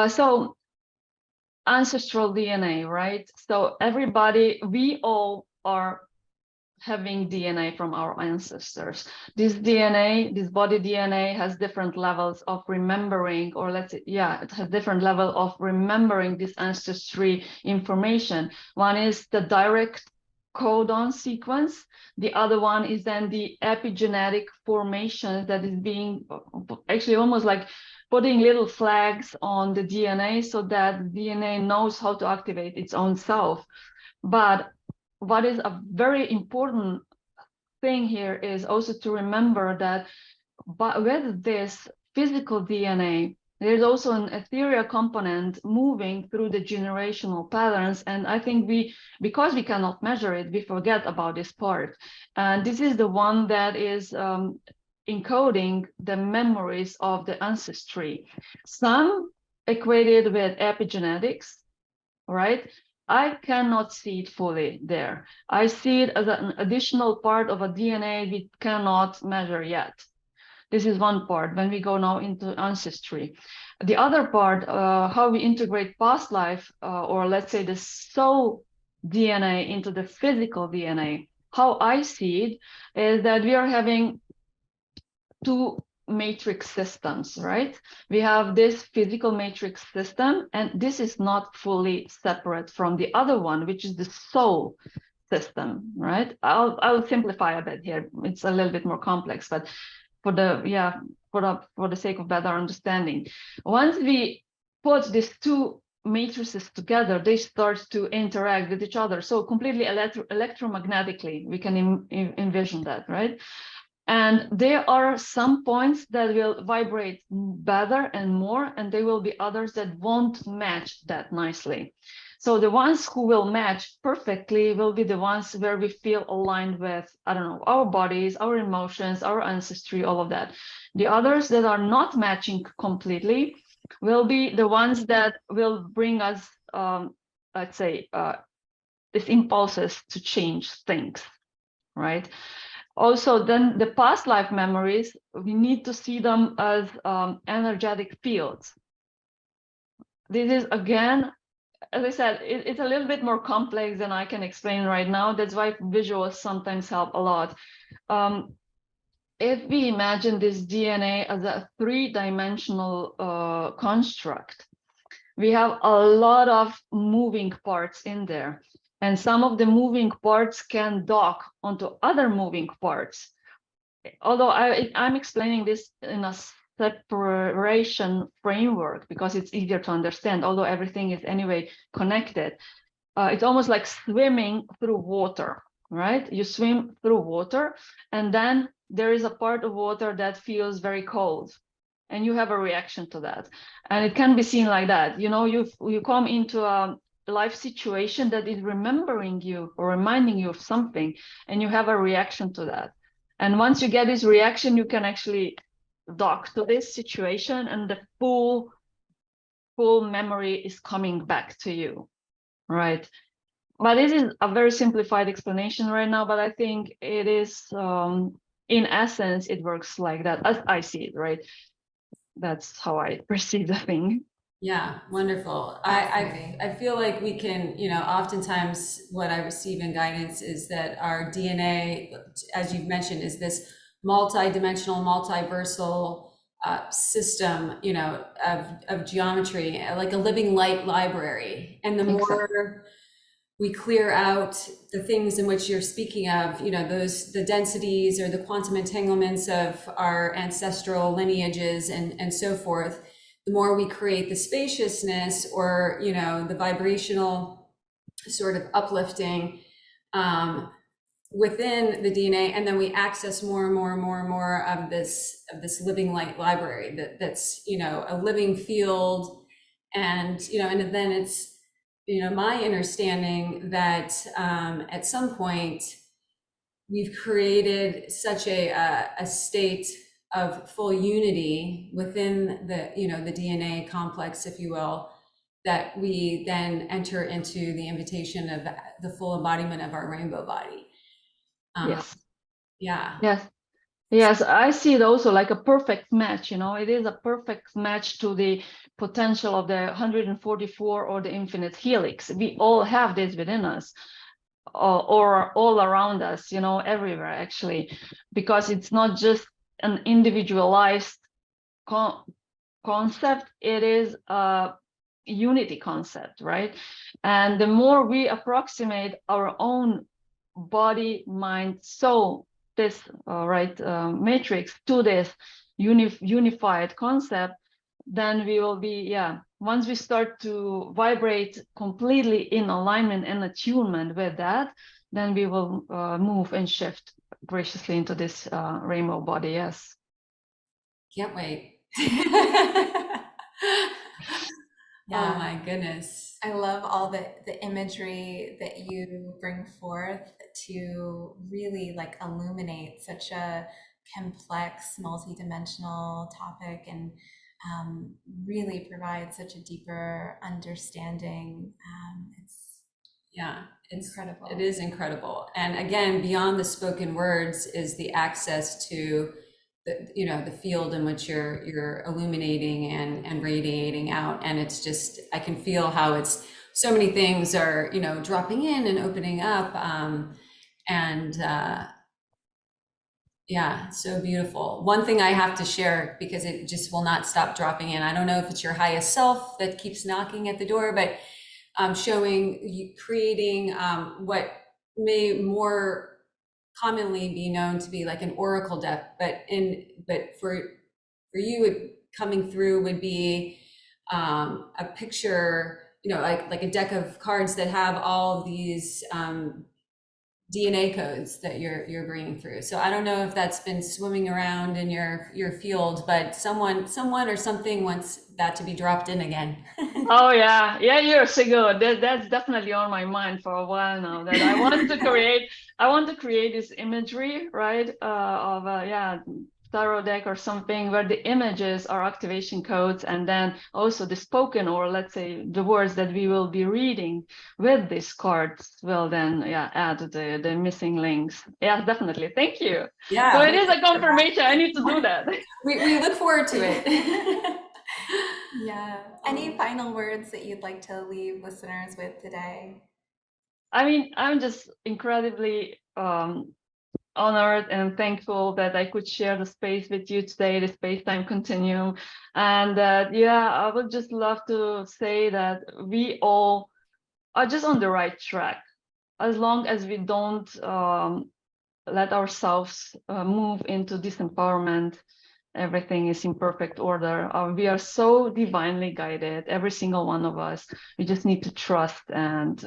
So ancestral DNA, right? So everybody, we all are having DNA from our ancestors. This DNA, this body DNA has different levels of remembering, or let's say, yeah, it has different level of remembering this ancestry information. One is the direct codon sequence. The other one is then the epigenetic formation that is being actually almost like putting little flags on the DNA so that DNA knows how to activate its own self. But what is a very important thing here is also to remember that with this physical DNA, there's also an ethereal component moving through the generational patterns. And I think because we cannot measure it, we forget about this part. And this is the one that is encoding the memories of the ancestry. Some equated with epigenetics, right? I cannot see it fully there. I see it as an additional part of a DNA we cannot measure yet. This is one part when we go now into ancestry. The other part, how we integrate past life, or let's say the soul DNA into the physical DNA. How I see it is that we are having two matrix systems, right? We have this physical matrix system, and this is not fully separate from the other one, which is the soul system, right? I'll simplify a bit here. It's a little bit more complex, but for the sake of better understanding, once we put these two matrices together, they start to interact with each other. So completely electromagnetically, we can envision that, right? And there are some points that will vibrate better and more, and there will be others that won't match that nicely. So the ones who will match perfectly will be the ones where we feel aligned with, I don't know, our bodies, our emotions, our ancestry, all of that. The others that are not matching completely will be the ones that will bring us, let's say, these impulses to change things, right? Also, then the past life memories, we need to see them as energetic fields. This is, again, as I said, it's a little bit more complex than I can explain right now. That's why visuals sometimes help a lot. If we imagine this DNA as a three-dimensional construct, we have a lot of moving parts in there. And some of the moving parts can dock onto other moving parts. Although I'm explaining this in a separation framework because it's easier to understand, although everything is anyway connected. It's almost like swimming through water, right? You swim through water, and then there is a part of water that feels very cold, and you have a reaction to that. And it can be seen like that. You know, you come into a life situation that is remembering you or reminding you of something, and you have a reaction to that. And once you get this reaction, you can actually dock to this situation, and the full memory is coming back to you, right? But this is a very simplified explanation right now, but I think it is, in essence, it works like that, as I see it, right? That's how I perceive the thing. Yeah, wonderful. I feel like we can, oftentimes what I receive in guidance is that our DNA, as you've mentioned, is this multi-dimensional, multiversal system, of geometry, like a living light library. And the more we clear out the things in which you're speaking of, the densities or the quantum entanglements of our ancestral lineages and so forth, the more we create the spaciousness or, the vibrational sort of uplifting within the DNA, and then we access more and more and more and more of this living light library that's, a living field. And, and then it's, my understanding that at some point we've created such a state of full unity within the the DNA complex, if you will, that we then enter into the invitation of the full embodiment of our rainbow body. Yes. Yeah. Yes. Yes, I see it also like a perfect match, it is a perfect match to the potential of the 144 or the infinite helix. We all have this within us, or all around us, everywhere actually, because it's not just an individualized concept, it is a unity concept, right? And the more we approximate our own body, mind, soul, this matrix to this unified concept, then we will be, once we start to vibrate completely in alignment and attunement with that, then we will move and shift graciously into this rainbow body. Yes. Can't wait. Yeah. Oh my goodness. I love all the imagery that you bring forth to really like illuminate such a complex, multidimensional topic and really provide such a deeper understanding. Yeah, Incredible. It is incredible. And again, beyond the spoken words is the access to the field in which you're illuminating and radiating out. And it's just, I can feel how it's so many things are, dropping in and opening up. Yeah, so beautiful. One thing I have to share, because it just will not stop dropping in. I don't know if it's your highest self that keeps knocking at the door, but showing you creating what may more commonly be known to be like an oracle deck, but for you, coming through would be a picture, like a deck of cards that have all of these DNA codes that you're bringing through. So I don't know if that's been swimming around in your field, but someone or something wants that to be dropped in again. Oh yeah, years ago. That's definitely on my mind for a while now. That I want to create this imagery, right, of tarot deck or something where the images are activation codes, and then also the spoken, or let's say the words that we will be reading with these cards will then add the missing links. Yeah, definitely. Thank you. Yeah, So it is a confirmation. I need to do that. we look forward to it. Yeah. Any final words that you'd like to leave listeners with today? I mean, I'm just incredibly honored and thankful that I could share the space with you today, the space-time continuum. And I would just love to say that we all are just on the right track, as long as we don't let ourselves move into disempowerment. Everything is in perfect order. We are so divinely guided, every single one of us. We just need to trust, and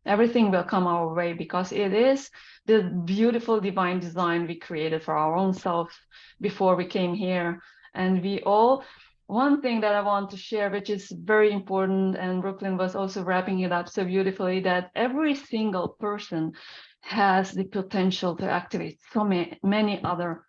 everything will come our way, because it is the beautiful divine design we created for our own self before we came here. And one thing that I want to share, which is very important, and Brooklyn was also wrapping it up so beautifully, that every single person has the potential to activate so many other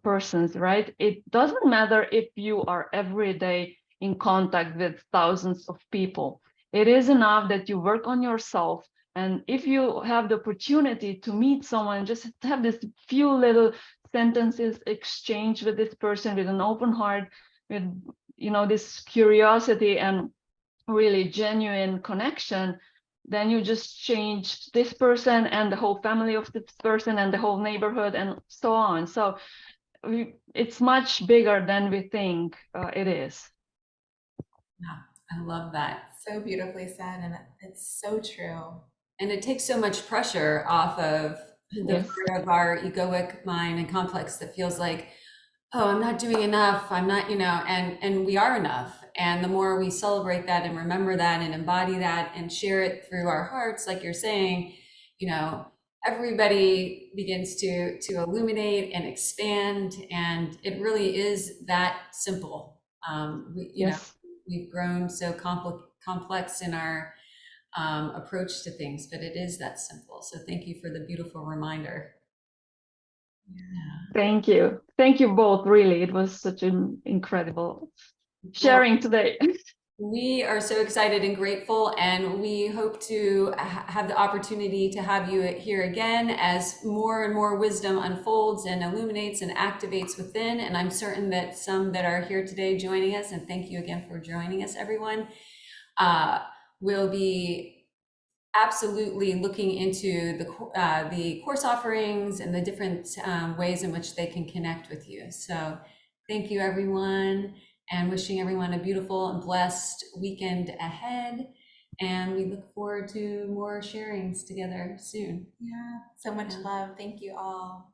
persons, right? It doesn't matter if you are every day in contact with thousands of people. It is enough that you work on yourself. And if you have the opportunity to meet someone, just have this few little sentences exchange with this person with an open heart, with this curiosity and really genuine connection, then you just change this person and the whole family of this person and the whole neighborhood and so on. So it's much bigger than we think it is. Yeah, I love that. So beautifully said, and it's so true. And it takes so much pressure off of the part of our egoic mind and complex that feels like, oh, I'm not doing enough. I'm not, and we are enough. And the more we celebrate that and remember that and embody that and share it through our hearts, like you're saying, everybody begins to illuminate and expand. And it really is that simple. We've grown so complex in our approach to things, but it is that simple. So thank you for the beautiful reminder. Thank you. Thank you both. Really, it was such an incredible sharing today. We are so excited and grateful, and we hope to have the opportunity to have you here again as more and more wisdom unfolds and illuminates and activates within. And I'm certain that some that are here today joining us, and thank you again for joining us, everyone, will be absolutely looking into the course offerings and the different ways in which they can connect with you. So thank you, everyone, and wishing everyone a beautiful and blessed weekend ahead. And we look forward to more sharings together soon. Yeah, so much love. Thank you all.